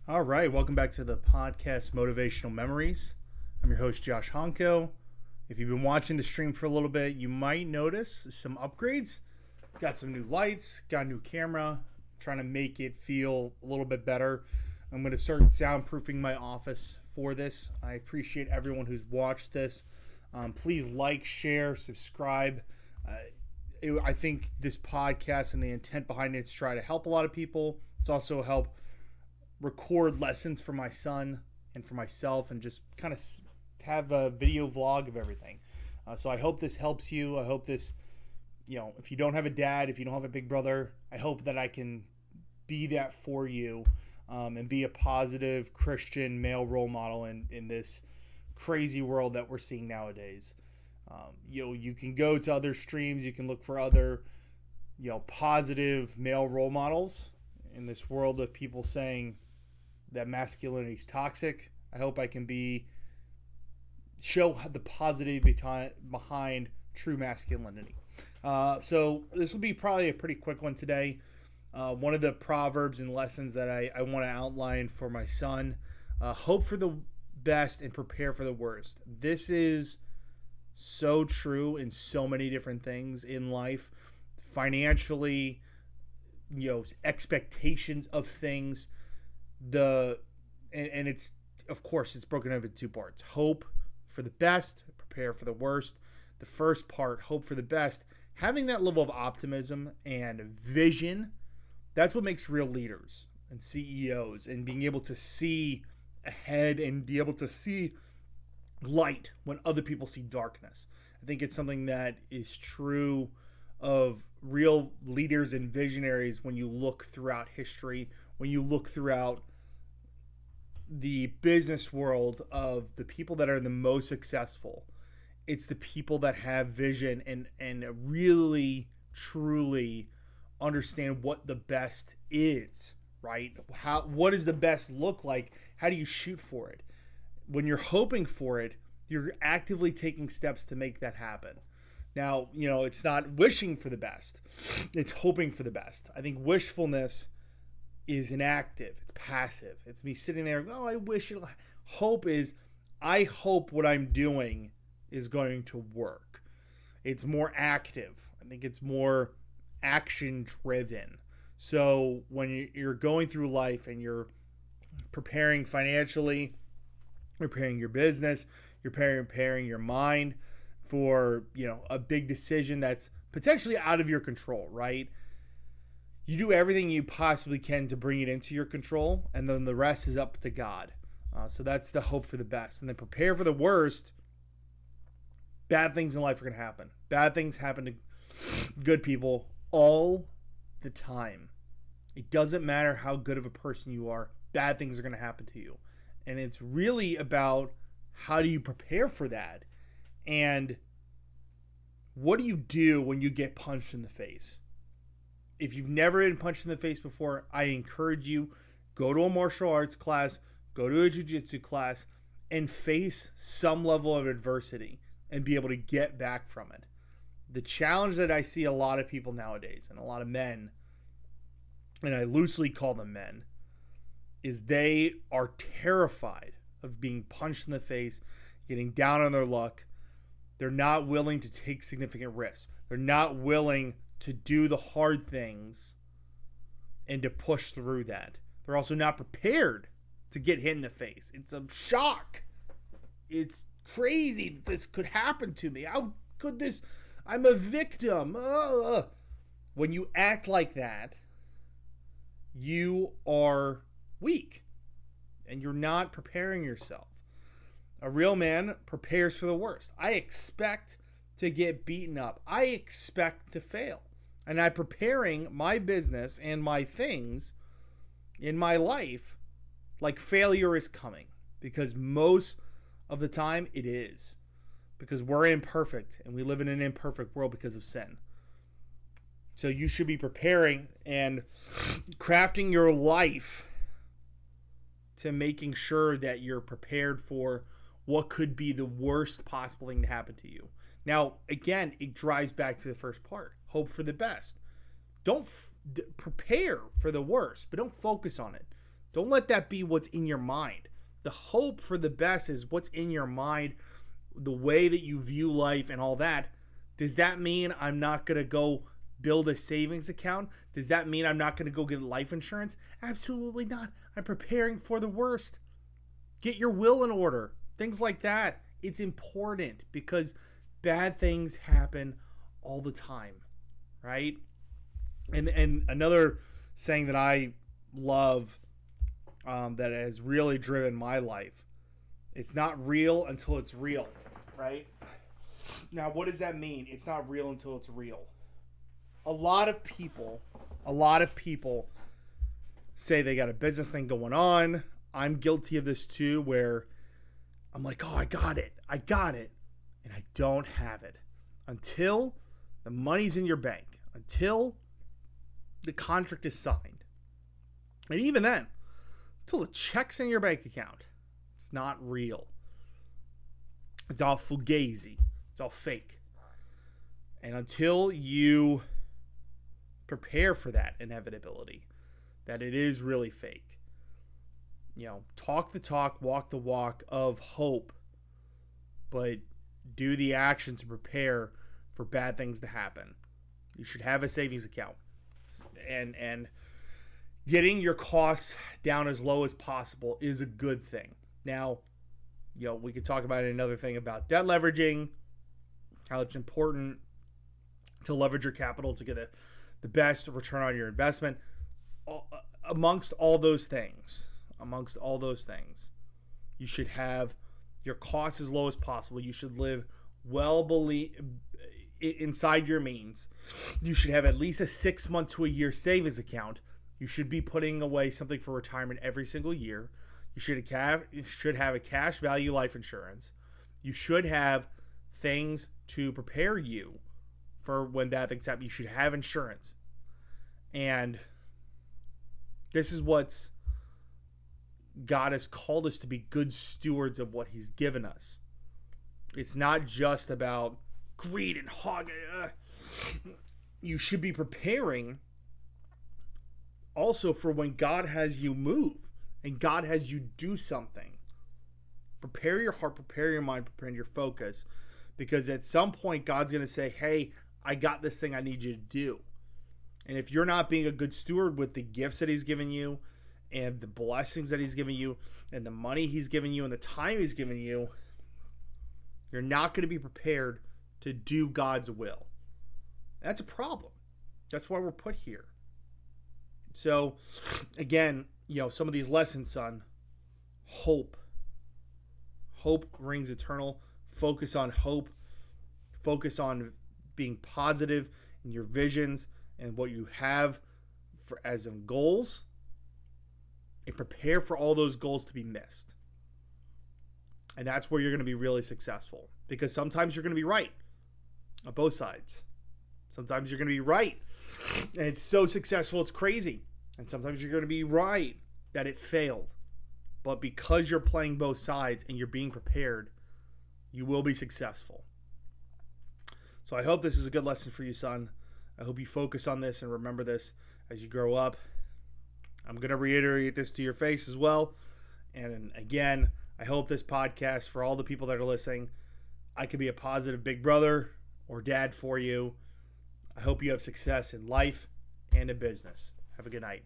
All right, welcome back to the podcast Motivational Memories. I'm your host, Josh Honko. If you've been watching the stream for a little bit, you might notice some upgrades. Got some new lights, got a new camera, trying to make it feel a little bit better. I'm going to start soundproofing my office for this. I appreciate everyone who's watched this. Please like, share, subscribe. I think this podcast and the intent behind it is to try to help a lot of people. It's also help record lessons for my son and for myself and just kind of have a video vlog of everything. So I hope this helps you. I hope this, if you don't have a dad, if you don't have a big brother, I hope that I can be that for you and be a positive Christian male role model in this crazy world that we're seeing nowadays. You can go to other streams. You can look for other, positive male role models in this world of people saying that masculinity is toxic. I hope I can show the positivity behind true masculinity. So this will be probably a pretty quick one today. One of the proverbs and lessons that I want to outline for my son: hope for the best and prepare for the worst. This is so true in so many different things in life, financially, expectations of things. And it's, of course, it's broken up into two parts: hope for the best, prepare for the worst. The first part, hope for the best, having that level of optimism and vision, that's what makes real leaders and CEOs, and being able to see ahead and be able to see light when other people see darkness. I think it's something that is true of real leaders and visionaries when you look throughout history, when you look throughout the business world of the people that are the most successful. It's the people that have vision and really, truly understand what the best is, right? What does the best look like? How do you shoot for it? When you're hoping for it, you're actively taking steps to make that happen. Now, it's not wishing for the best. It's hoping for the best. I think wishfulness is inactive. It's passive. It's me sitting there, I wish it. Hope is, I hope what I'm doing is going to work. It's more active. I think it's more action driven. So when you're going through life and you're preparing financially, preparing your business, you're preparing your mind for, a big decision that's potentially out of your control, right? You do everything you possibly can to bring it into your control, and then the rest is up to God. So that's the hope for the best. And then prepare for the worst. Bad things in life are going to happen. Bad things happen to good people all the time. It doesn't matter how good of a person you are. Bad things are going to happen to you. And it's really about how do you prepare for that? And what do you do when you get punched in the face? If you've never been punched in the face before, I encourage you, go to a martial arts class, go to a jiu-jitsu class, and face some level of adversity and be able to get back from it. The challenge that I see a lot of people nowadays, and a lot of men, and I loosely call them men, is they are terrified of being punched in the face, getting down on their luck. They're not willing to take significant risks. They're not willing to do the hard things and to push through that. They're also not prepared to get hit in the face. It's a shock. It's crazy that this could happen to me. How could this? I'm a victim. When you act like that, you are weak and you're not preparing yourself. A real man prepares for the worst. I expect to get beaten up. I expect to fail. And I'm preparing my business and my things in my life like failure is coming. Because most of the time it is. Because we're imperfect and we live in an imperfect world because of sin. So you should be preparing and crafting your life to making sure that you're prepared for what could be the worst possible thing to happen to you. Now, again, it drives back to the first part. Hope for the best. Don't prepare for the worst, but don't focus on it. Don't let that be what's in your mind. The hope for the best is what's in your mind, the way that you view life and all that. Does that mean I'm not going to go build a savings account? Does that mean I'm not going to go get life insurance? Absolutely not. I'm preparing for the worst. Get your will in order. Things like that. It's important because bad things happen all the time, right? And another saying that I love that has really driven my life. It's not real until it's real, right? Now, what does that mean? It's not real until it's real. A lot of people say they got a business thing going on. I'm guilty of this too, where I'm like, oh, I got it. And I don't have it until the money's in your bank, until the contract is signed. And even then, until the check's in your bank account, it's not real. It's all fugazi. It's all fake. And until you prepare for that inevitability, that it is really fake, talk the talk, walk the walk of hope, but do the action to prepare for bad things to happen. You should have a savings account. And getting your costs down as low as possible is a good thing. Now, we could talk about another thing about debt leveraging, how it's important to leverage your capital to get the best return on your investment. Amongst all those things, you should have your costs as low as possible. You should live inside your means. You should have at least a 6 month to a year savings account. You should be putting away something for retirement every single year. You should have a cash value life insurance. You should have things to prepare you for when bad things happen. You should have insurance. And this is what's God has called us to be good stewards of what he's given us. It's not just about greed and hog. You should be preparing also for when God has you move and God has you do something. Prepare your heart, prepare your mind, prepare your focus, because at some point God's going to say, hey, I got this thing I need you to do. And if you're not being a good steward with the gifts that he's given you and the blessings that he's given you and the money he's given you and the time he's given you, you're not going to be prepared to do God's will. That's a problem. That's why we're put here. So, again, some of these lessons, son, hope. Hope rings eternal. Focus on hope. Focus on being positive in your visions and what you have as in goals, and prepare for all those goals to be missed. And that's where you're going to be really successful, because sometimes you're going to be right on both sides. Sometimes you're going to be right and it's so successful it's crazy, and sometimes you're going to be right that it failed. But because you're playing both sides and you're being prepared, you will be successful. So I hope this is a good lesson for you, son. I hope you focus on this and remember this as you grow up. I'm going to reiterate this to your face as well. And again, I hope this podcast, for all the people that are listening, I could be a positive big brother or dad for you. I hope you have success in life and in business. Have a good night.